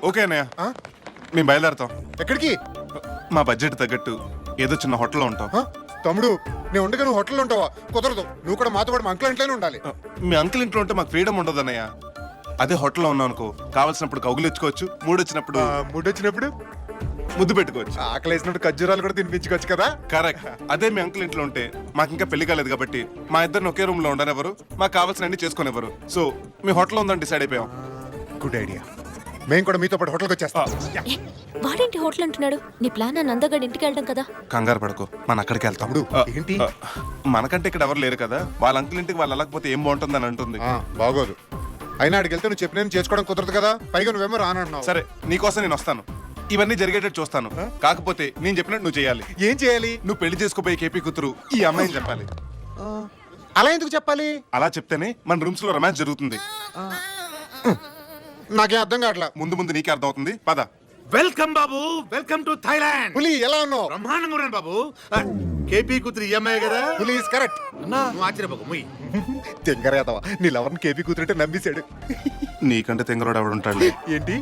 Okay అన్నయ్య, మేము బయలుదేరతాం. ఎక్కడికి? మా బడ్జెట్ తగ్గట్టు ఏదో చిన్న హోటల్లో ఉంటాం. తమ్ముడు, నేను ఉండగా నువ్వు హోటల్లో ఉంటావా? కుదరదు. నువ్వు కూడా మాతో పాటు మా అంకుల్ ఇంట్లోనే ఉండాలి. మీ అంకుల్ ఇంట్లో ఉంటే మాకు ఫ్రీడమ్ ఉండదు అన్నయ్య. అదే హోటల్లో ఉన్నాం అనుకో, కావాల్సినప్పుడు కౌగులించుకోవచ్చు, మూడొచ్చినప్పుడు మూడొచ్చినప్పుడు ముద్దు పెట్టుకోవచ్చు, ఆకలి వేసినప్పుడు ఖర్జూరాలు కూడా తినిపించుకోవచ్చు కదా. కరెక్ట్. అదే మీ అంకుల్ ఇంట్లో ఉంటే మాకు ఇంకా పెళ్లి కాలేదు కాబట్టి మా ఇద్దరిని ఒకే రూమ్ లో ఉండనివ్వరు, మాకు కావాల్సిన అన్ని చేసుకునేవారు. సో మీ హోటల్లో ఉందని డిసైడ్ అయిపోయాం. Good idea. మేము కూడా మీతో పాటు హోటల్కి వచ్చేస్తాం. వాడేంటి హోటల్ అంటున్నాడు? నీ ప్లాన్ ఆ నందగడ్ ఇంటికి వెళ్ళడం కదా. కంగారు పడుకో, మన అక్కడికి వెళ్తాం. ఏంటి? మనకంటే ఇక్కడ ఎవరు లేరు కదా, వాళ్ళ అంకుల్ ఇంటికి వాళ్ళు వెళ్ళకపోతే ఏం బాగుంటుందని అంటుంది. బాగోదు. అయినా అడిగి వెళ్తే నువ్వు చెప్పిన చేసుకోవడం కుదరదు కదా. పైగా నువ్వేమో రానన్నావు. సరే, నీకోసం నేను వస్తాను, ఇవన్నీ జరిగేటట్టు చూస్తాను. కాకపోతే నేను చెప్పినట్టు నువ్వు చేయాలి. ఏం చేయాలి? నువ్వు పెళ్లి చేసుకోపోయే కేపీ కూతురు ఈ అమ్మాయిని చెప్పాలి. అలా ఎందుకు చెప్పాలి? అలా చెప్తేనే మన రూమ్స్ లో రొమాన్స్ జరుగుతుంది. నాకేం అర్థం కావట్లా. ముందు ముందు నీకే అర్థం అవుతుంది, పద. Welcome Babu, welcome to Thailand. పులి ఎలా ఉన్నావు? బ్రహ్మాండంగా ఉన్నాను బాబు. కేపీ కూతురు ఈఎంఐ కదా. పులి ఈస్ కరెక్ట్. నువ్వు ఆశ్చర్యపోకు, ముయ్. తెంగరేతవా, నీ లవర్ని కేపీ కూతురంటే నమ్మేశాడు. నీకంటే తింగరోడు ఎవడుంటాడు? ఏంటి?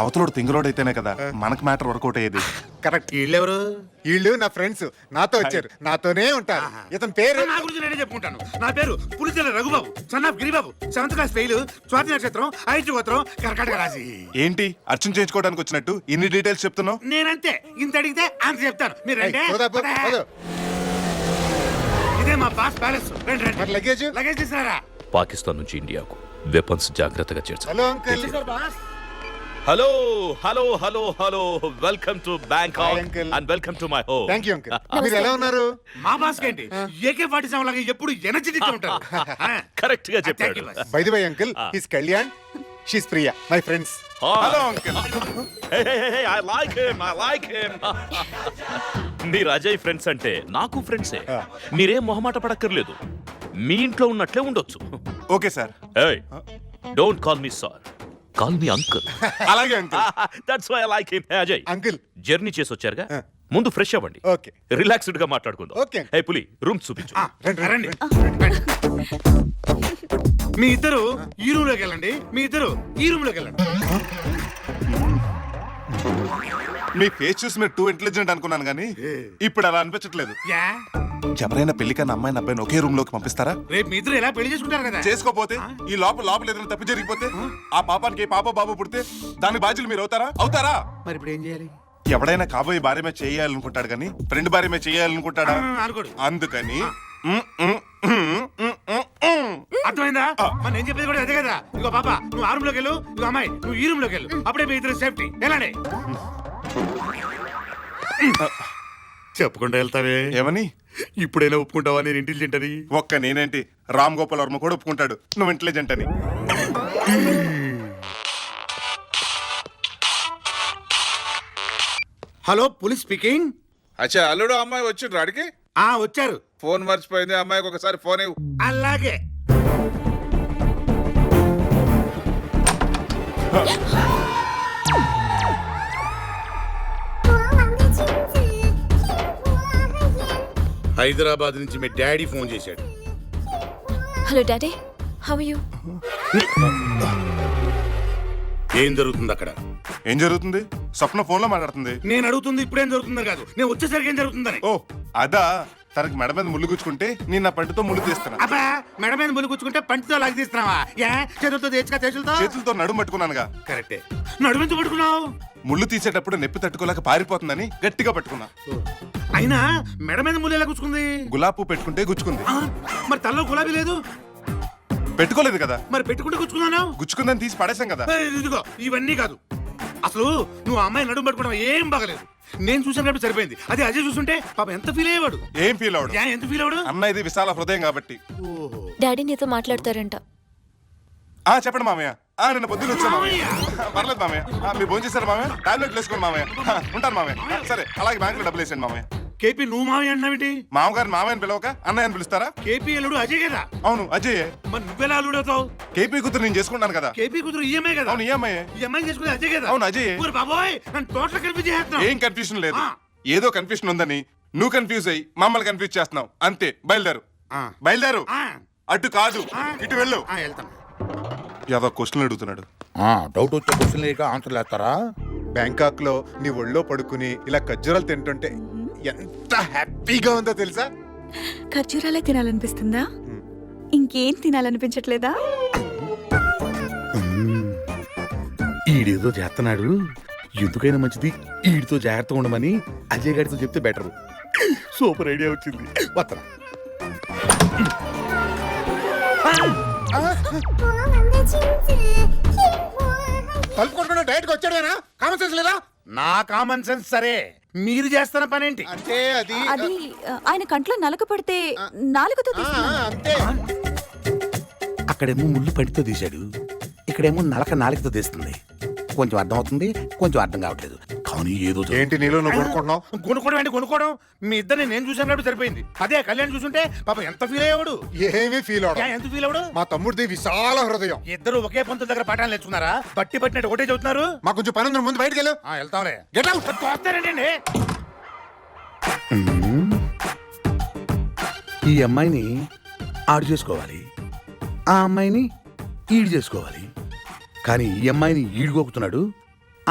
అవతలోడు తింగరోడు అయితేనే కదా మనకు మ్యాటర్ వర్కౌట్ అయ్యేది. కరెక్ట్. వీళ్ళెవరు? వీళ్ళు నా ఫ్రెండ్స్, నాతో వచ్చారు, నాతోనే ఉంటారు. ఇతని పేరు నా గురించి నేనే చెప్పుకుంటాను. నా పేరు Pulichela Raghubabu, son of Giribabu, 7th class fail, Swati నక్షత్రం, ఐటి గోత్రం, కర్కాటక రాశి. ఏంటి అర్చన చేయించుకోవడానికి వచ్చినట్టు ఇన్ని డీటెయిల్స్ చెప్తున్నావు? నేనంతే, ఇంత అడిగితే అంత చెప్తాను. మీరు రండి. వదదు. ఇదే మా బాస్ ప్యాలెస్. రండి రండి. మరి లగేజ్? లగేజ్ తీసుకురారా. పాకిస్తాన్ నుంచి ఇండియాకు వెపన్స్ జాగ్రత్తగా చేర్చాలి. Hello uncle. Boss hello hello hello hello welcome to Bangkok Hi, uncle. And welcome to my home. Thank you uncle. మీరు ఎలా ఉన్నారు? మా బాస్ ఏంటి AK-47 లాగా ఎప్పుడు ఎనర్జెటిక్ ఉంటారు. కరెక్ట్ గా Thank you, చెప్పాడు. boss. By the way uncle, his Kalyan, she's Priya, my friends. Hello uncle. I like him. మీరు అజయ్ ఫ్రెండ్స్ అంటే నాకు ఫ్రెండ్సే. మీరేం మొహమాట పడక్కర్లేదు, మీ ఇంట్లో ఉన్నట్లే ఉండొచ్చు. Okay sir. Don't call me sir, call me uncle. అలాగే uncle. That's why I like him. Ajay, uncle journey చేసి వచ్చారుగా, ముందు ఫ్రెష్ అవ్వండి, ఓకే. రిలాక్స్డ్ గా మాట్లాడుకుందాం. ఓకే. హే పులి, రూమ్ చూపించు. రండి రండి. మీ ఇద్దరు ఈ రూమ్ లోకి వెళ్ళండి, మీ ఇద్దరు ఈ రూమ్ లోకి వెళ్ళండి. మీ ఫేస్ చూసి మీరు టూ ఇంటెలిజెంట్ అనుకున్నాను కానీ ఇప్పుడు అలా అనిపించట్లేదు. యా, ఎవరైనా పెళ్లికన్నా అమ్మాయిని అబ్బాయిని ఒకే రూమ్ లోకి పంపిస్తారా? రేపు మీ ఇద్దరు ఎలా పెళ్లి చేసుకుంటారు కదా. చేసుకోపోతే ఈ లోపల ఏదైనా తప్పు జరిగిపోతే ఆ పాపానికి పాప బాబు పుడితే దానికి బాధ్యులు మీరు అవుతారా? మరి ఇప్పుడు ఏం చేయాలి? ఎవడైనా కాబోయే భార్య మీద చేయాలనుకుంటాడు కానీ ఫ్రెండ్ భార్య మీద చేయాలనుకుంటాడా? అనుకోడు. అందుకని అర్థమైందా? మరి నేను చెప్పేది కూడా అదే కదా. ఇగో పాప, నువ్వు ఆ రూమ్ లోకి వెళ్ళు, ఇగో అమ్మాయి నువ్వు ఈ రూమ్ లోకి వెళ్ళు. అప్పుడే మీ ఇద్దరు సేఫ్టీ. వెళ్ళండి. చెప్పకుండా వెళ్తావే? ఏమని? ఇప్పుడైనా ఒప్పుకుంటావా నేను ఇంటెలిజెంట్ అని? ఒక్క నేనేంటి, రామ్ గోపాల్ వర్మ కూడా ఒప్పుకుంటాడు నువ్వు ఇంటెలిజెంట్ అని. Hello, police speaking. అచ్చా, అల్లుడు అమ్మాయి వచ్చిండ్రు అడిగి వచ్చారు. ఫోన్ మర్చిపోయింది, అమ్మాయికి ఒకసారి ఫోన్ ఇవ్వు. అలాగే. హైదరాబాద్ నుంచి మీ డాడీ ఫోన్ చేశాడు. Hello daddy, how are you? ఏం జరుగుతుంది అక్కడ? ఏం జరుగుతుంది? స్వప్న ఫోన్ లో మాట్లాడుతుంది. నేను అడుగుతుంది ఇప్పుడేం జరుగుతుందని కాదు, నేను వచ్చేసరికి ఏం జరుగుతుందని. ఓ అదా, తనకి మెడ మీద ముళ్ళు గుచ్చుకుంటే నేను నా పంటితో ముళ్ళు తీస్తున్నా. అబ్బా, మెడ మీద ముళ్ళు కూర్చుకుంటే పంటితో లాగి తీస్తున్నావా? చేతులతో తెచ్చుగా, చేతులతో నడుము పట్టుకున్నానుగా. కరెక్టే. నడుమెంత పట్టుకున్నావు? ముళ్ళు తీసేటప్పుడు నొప్పి తట్టుకోలేక పారిపోతుందని గట్టిగా పట్టుకున్నా. అయినా మెడ మీద ముళ్ళు ఎలా గుచ్చుకుంది? గులాబీ పెట్టుకుంటే గుచ్చుకుంది. మరి తల్లో గులాబీ లేదు? పెట్టుకోలేదు కదా. మరి పెట్టుకుంటే గుచ్చుకున్నాను. గుచ్చుకుందని తీసి పడేసాం కదా. ఇదిగో ఇవన్నీ కాదు. అసలు నువ్వు ఆ అమ్మాయి నడుము పట్టుకోవడం ఏం బాగలేదు. నేను చూసినప్పుడు సరిపోయింది, అదే అజయ్ చూస్తుంటే పాప ఎంత ఫీల్ అయ్యేవాడు. ఏం ఫీల్ అవడు? ఎంత ఫీల్ అవడు? అన్న ఇది విశాల హృదయం కాబట్టి. డాడీ నీతో మాట్లాడతారంట. చెప్పండి మామయ్య. నిన్న పొద్దున్న వచ్చాను మామయ్య. పర్లేదు మామయ్య. మీరు భోజనం చేశారు మామయ్య? టాబ్లెట్లు వేసుకోండి మామయ్య. ఉంటాను మామయ్య. సరే, అలాగే బ్యాంకులో డబ్బులు వేసేయండి మామయ్య. కేపీ నువ్వు మామయ్య అంటున్నావేంటి? మామగారు మామయ్యని పిలవక అన్నయ్యని పిలుస్తారా? కేపీ అల్లుడు అజయ్ కదా. అవును అజయ్. మరి నువ్వెలా అల్లుడు అవుతావు? కేపీ కూతురు నేను చేసుకుంటాను కదా. కేపీ కూతురు ఈఎంఐ కదా. అవును ఈఎంఐ. ఈఎంఐ చేసుకుని అజయ్ కదా. అవును అజయ్. బాబోయ్, నన్ను టోటల్ కన్ఫ్యూజ్ చేస్తున్నావు. ఏం కన్ఫ్యూజన్ లేదు, ఏదో కన్ఫ్యూషన్ ఉందని నువ్వు కన్ఫ్యూజ్ అయ్యి మమ్మల్ని కన్ఫ్యూజ్ చేస్తున్నావు అంతే. బయలుదేరు. అటు కాదు, ఇటు వెళ్ళు. వెళ్తాను. ఏదో క్వశ్చన్ అడుగుతున్నాడు. డౌట్ వచ్చే క్వశ్చన్ లేక ఆన్సర్ లేస్తారా? బ్యాంకాక్ లో నీ ఒళ్ళో పడుకుని ఇలా ఖర్జూరాలు తింటుంటే ఎంత హ్యాపీగా ఉందో తెలుసా? ఖర్జూరాలే తినాలనిపిస్తుందా? ఇంకేం తినాలనిపించట్లేదా? ఈడేదో చేస్తున్నాడు, ఎందుకైనా మంచిది ఈడితో జాగ్రత్తగా ఉండమని అజయ్ గారితో చెప్తే బెటర్. సూపర్ ఐడియా వచ్చింది. వత్తరా కలుపుకుంటున్నా డైరెక్ట్ గా వచ్చాడేనా? కామన్ సెన్స్ లేదా? నా కామన్ సెన్స్ సరే, మీరు చేస్తున్న పని ఏంటి? అంటే అది అది ఆయన కంట్లో నలక పడితే నాలుగుతో తీస్తున్నాను. అంతే. అక్కడేమో ముళ్ళు పడితో తీశాడు, ఇక్కడేమో నలక నాలుకతో తీస్తుంది. కొంచెం అర్థం అవుతుంది, కొంచెం అర్థం కావట్లేదు. కానీ ఏదో ఏంటి నీలో నువ్వు కొనుక్కుంటున్నావు? కొనుక్కోవడం ఏంటి కొనుక్కోవడం? మీ ఇద్దరిని నేను చూసాను కాబట్టి సరిపోయింది. అదే కళ్యాణ్ చూసుంటే పాప ఎంత ఫీల్ అయ్యాడు. ఏమీ ఫీల్ అవడం. ఎంత ఫీల్ అవ్వడు? మా తమ్ముడిది విశాల హృదయం. ఇద్దరు ఒకే పంతుల దగ్గర పాఠాలు నేర్చుకున్నారా? బట్టి పట్టినట్టు ఒకటే చదువుతున్నారు. మాకు కొంచెం పని ఉంది, ముందు బయటికి వెళ్ళు. వెళ్తాంలే. Get out. చూస్తారండి. ఈ అమ్మాయిని ఆడు చేసుకోవాలి, ఆ అమ్మాయిని ఈడు చేసుకోవాలి. కానీ ఈ అమ్మాయిని ఈడుగోకుతున్నాడు,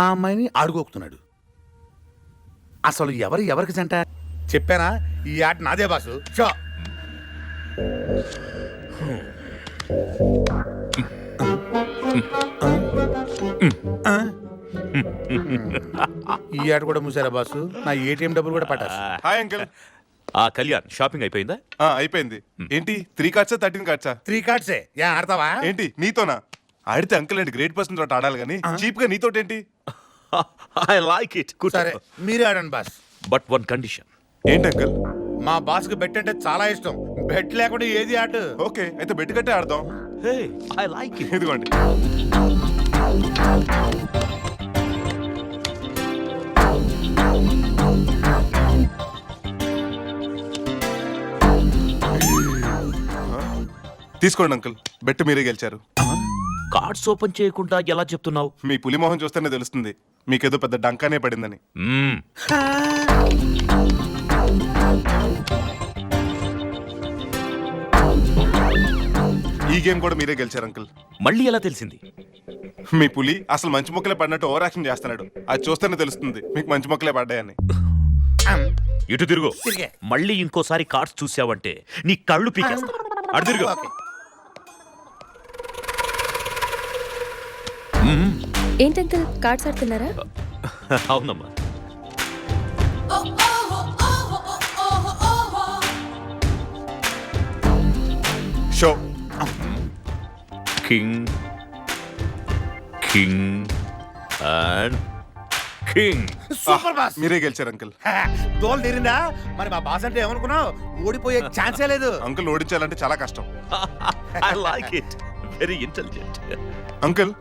ఆ అమ్మాయిని ఆడుగోకుతున్నాడు. అసలు ఎవరికి జంట? చెప్పానా ఈ ఆట నాదే బాసు. షో ఈ ఆట కూడా మూసారా బాసు? నా ఏటీఎం డబ్బులు కూడా పట్టారు. Hi uncle. ఆ కళ్యాణ్ షాపింగ్ అయిపోయిందా? అయిపోయింది. ఏంటి 3 కార్డ్సా 13 కార్డ్సా? 3 కార్డ్సే. ఆడతావా ఏంటి నీతోనా? ఆడితే అంకుల్ ఏంటి గ్రేట్ పర్సన్ తోటి ఆడాలి కానీ చీప్ గా నీతోటేంటి? I like it. సరే మీరే ఆడండి బాస్. But one condition. ఏంటి అంకుల్? మా బాస్ కి బెట్ అంటే చాలా ఇష్టం. బెట్ లేకుండా ఏది ఆట. ఓకే అయితే బెట్ కట్టే ఆడదాం. Hey I like it. ఇదిగోండి. తీసుకోండి అంకుల్, బెట్ మీరే గెలిచారు. కార్డ్స్ ఓపెన్ చేయకుండా ఎలా చెప్తున్నావు? మీ పులి మొహం చూస్తేనే తెలుస్తుంది మీకేదో పెద్ద డంకానే పడిందని. ఈ గేమ్ కూడా మీరే గెలిచారు అంకుల్. మళ్ళీ ఎలా తెలిసింది? మీ పులి అసలు మంచి మొక్కలే పడినట్టు ఓవర్ యాక్షన్ చేస్తున్నాడు. అది చూస్తేనే తెలుస్తుంది మీకు మంచి మొక్కలే పడ్డాయని. ఇటు తిరుగు. తిరిగే. మళ్ళీ ఇంకోసారి కార్డ్స్ చూసావంటే నీ కళ్ళు పీకేస్తా. అటు తిరుగు. ఏంటి అంకుల్ కార్డ్స్ ఆడుతున్నారా? అవునమ్మా. Show king king and king. Super boss. మీరే గెలిచారు అంకుల్. దోలు తీరిందా? మరి మా బాస్ అంటే ఏమనుకున్నావు? ఓడిపోయే ఛాన్సే లేదు. అంకుల్ ఓడించాలంటే చాలా కష్టం. I like it. Very intelligent. Uncle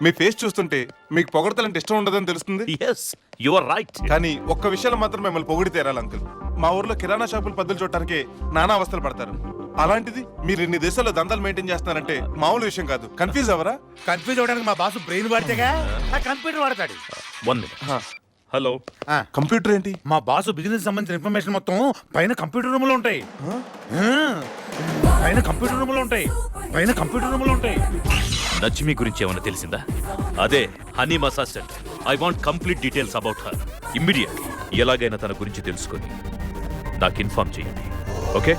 me face చూస్తుంటే మీకు పొగడతలంటే ఇష్టం ఉండదని తెలుస్తుంది. yes you are right. కానీ ఒక్క విషయంలో మాత్రం మిమ్మల్ని పొగిడి తీరాలి అంకుల్. మా ఊర్లో కిరాణా షాపులు పద్దులు చూడటానికి నానా అవస్థలు పడతారు. అలాంటిది మీరు ఇన్ని దేశాల్లో దందాలు మెయింటైన్ చేస్తున్నారంటే మామూలు విషయం కాదు. కన్ఫ్యూజ్ అవరా? కన్ఫ్యూజ్ అవడానికి మా బాస్ బ్రెయిన్ వాడితేగా ఆ కంప్యూటర్ వాడతాడు. 1 minute. హలో. కంప్యూటర్ ఏంటి? మా బాస్ బిజినెస్ సంబంధించిన ఇన్ఫర్మేషన్ మొత్తం పైన కంప్యూటర్ రూమ్ లో ఉంటాయి. పైన కంప్యూటర్ రూమ్ లో ఉంటాయి. పైన కంప్యూటర్ రూమ్ లో ఉంటాయి. లక్ష్మి గురించి ఏమైనా తెలిసిందా? అదే honey massage centre. I want complete details about her immediate. ఎలాగైనా తన గురించి తెలుసుకొని నాకు ఇన్ఫార్మ్ చేయండి. ఓకే?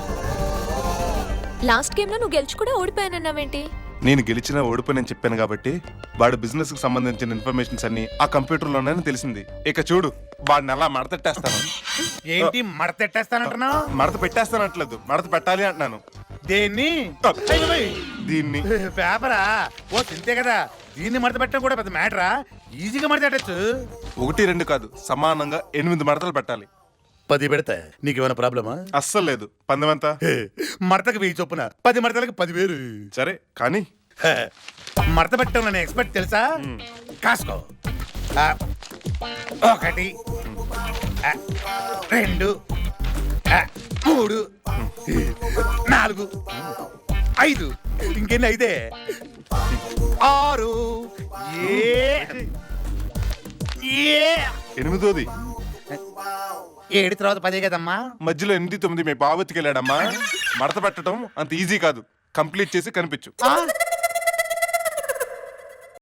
లాస్ట్ గేమ్ లో నువ్వు గెలిచి కూడా ఓడిపోయానన్నావేంటి? నేను గెలిచినా ఓడిపోయినని చెప్పాను కాబట్టి వాడు బిజినెస్ కి సంబంధించిన ఇన్ఫర్మేషన్స్ అన్ని ఆ కంప్యూటర్ లోనే తెలిసింది. ఇక చూడు వాడిని అలా మడతెట్టేస్తాను. ఏంటి మడతెట్టేస్తానంటున్నావు? మడత పెట్టేస్తానట్లేదు, మడత పెట్టాలి అంటున్నాను. దేన్ని? దీన్ని. పేపరా? ఓ తింతే కదా. దీన్ని మడత పెట్టడం కూడా పెద్ద మ్యాటరా? ఈజీగా మడత పెట్టచ్చు. 1, 2 కాదు, సమానంగా 8 మడతలు పెట్టాలి. 10 పెడతా. నీకేమైనా ప్రాబ్లమా? అస్సలు లేదు. పందెం ఎంత? మడతకు 1000 చొప్పున 10 మడతలకు 10,000. సరే కానీ మడత పెట్టడం నేను ఎక్స్పర్ట్ తెలుసా? కాసుకో. 1 2 3 4 5 ఇంకెన్ని అయితే 6 8ది 7 తర్వాత 10 కదమ్మా. మధ్యలో 8, 9 మీ బావతికి వెళ్ళాడమ్మా. మడత పెట్టడం అంత ఈజీ కాదు. కంప్లీట్ చేసి కనిపించు.